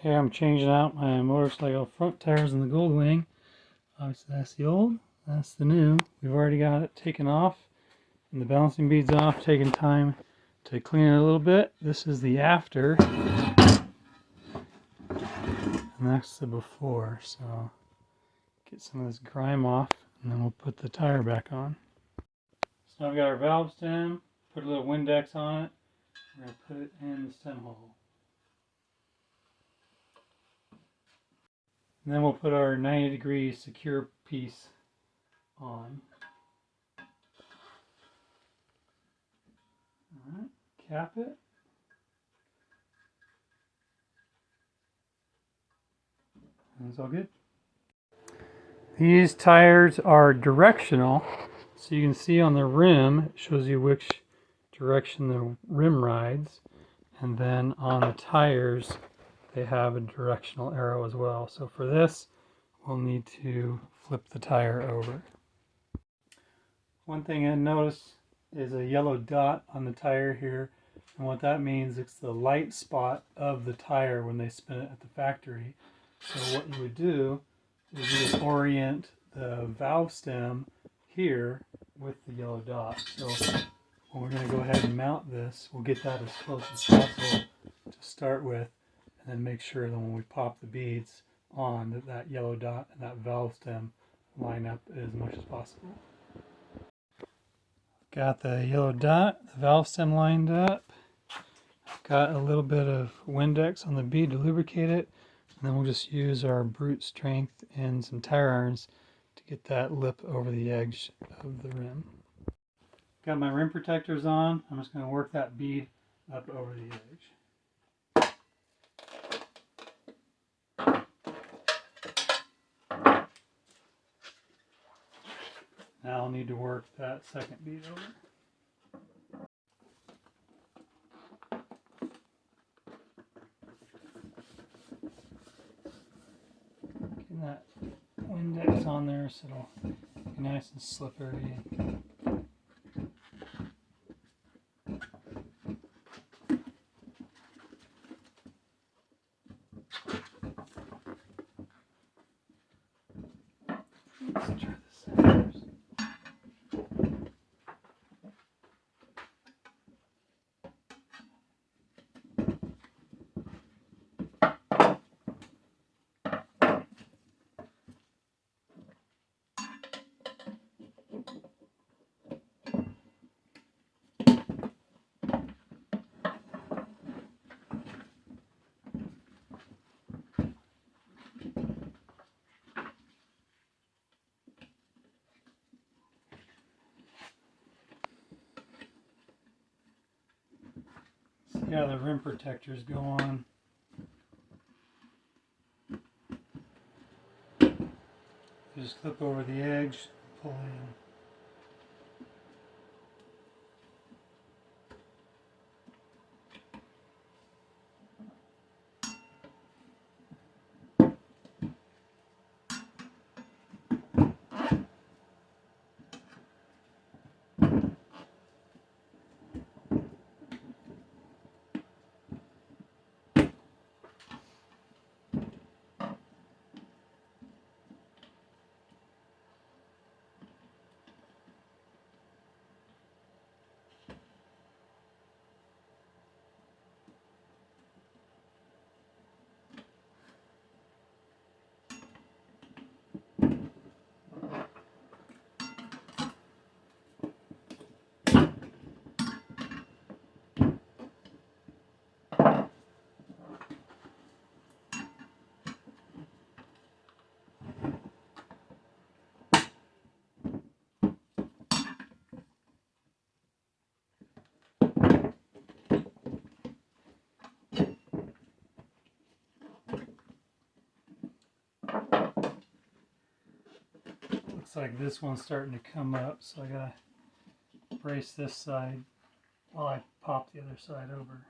Okay, I'm changing out my motorcycle front tires in the Goldwing. Obviously that's the old, that's the new. We've already got it taken off and the balancing beads off, taking time to clean it a little bit. This is the after and that's the before. So get some of this grime off and then we'll put the tire back on. So now we've got our valve stem, put a little Windex on it. We're going to put it in the stem hole. And then we'll put our 90-degree secure piece on. Alright, cap it. And it's all good. These tires are directional, so you can see on the rim, it shows you which direction the rim rides. And then on the tires, they have a directional arrow as well. So for this, we'll need to flip the tire over. One thing I noticed is a yellow dot on the tire here. And what that means, it's the light spot of the tire when they spin it at the factory. So what you would do is you just orient the valve stem here with the yellow dot. So when we're going to go ahead and mount this, we'll get that as close as possible to start with, and then make sure that when we pop the beads on, that yellow dot and that valve stem line up as much as possible. Got the yellow dot, the valve stem lined up. Got a little bit of Windex on the bead to lubricate it, and then we'll just use our brute strength and some tire irons to get that lip over the edge of the rim. Got my rim protectors on. I'm just going to work that bead up over the edge. Now I'll need to work that second bead over. Getting that Windex on there so it'll be nice and slippery. Let's try this first. See how the rim protectors go on. Just clip over the edge, pull in. Looks like this one's starting to come up, so I gotta brace this side while I pop the other side over.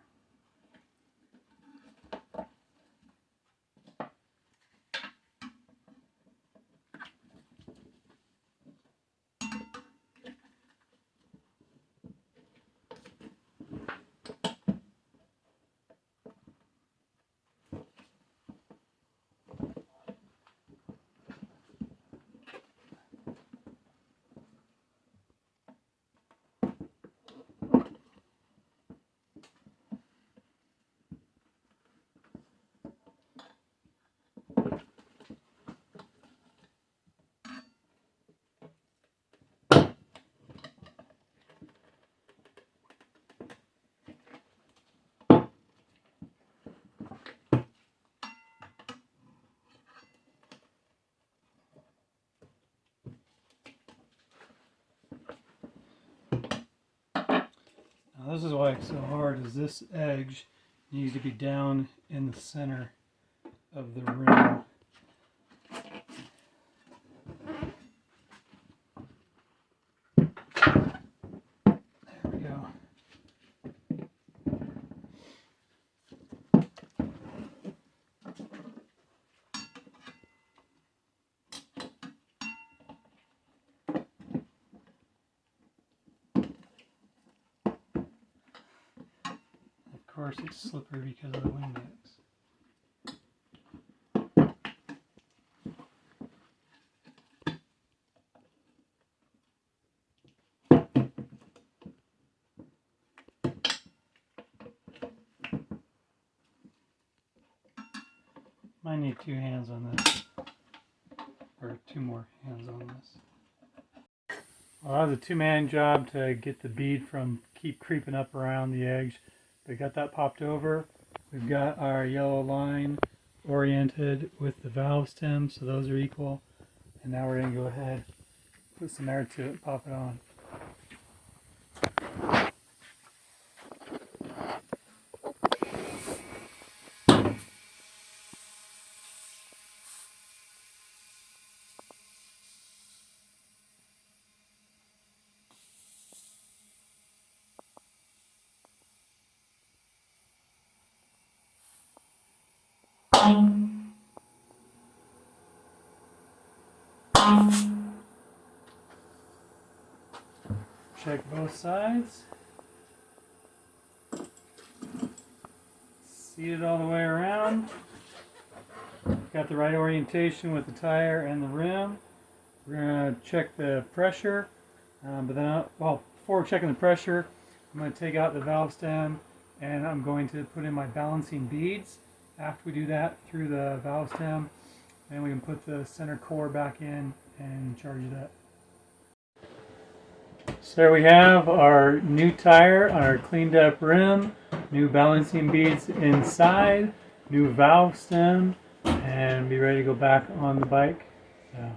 bike so hard is this edge needs to be down in the center of the rim. There we go. Of course it's slippery because of the wing mix. Might need 2 hands on this, or 2 more hands on this. Well, that was a 2-man job to get the bead from keep creeping up around the edge. We got that popped over. We've got our yellow line oriented with the valve stem, so those are equal. And now we're going to go ahead, put some air to it, pop it on. Check both sides. Seat it all the way around. Got the right orientation with the tire and the rim. We're going to check the pressure, before checking the pressure, I'm going to take out the valve stem and I'm going to put in my balancing beads. After we do that through the valve stem, then we can put the center core back in and charge it up. So there we have our new tire on our cleaned up rim, new balancing beads inside, new valve stem, and be ready to go back on the bike. So.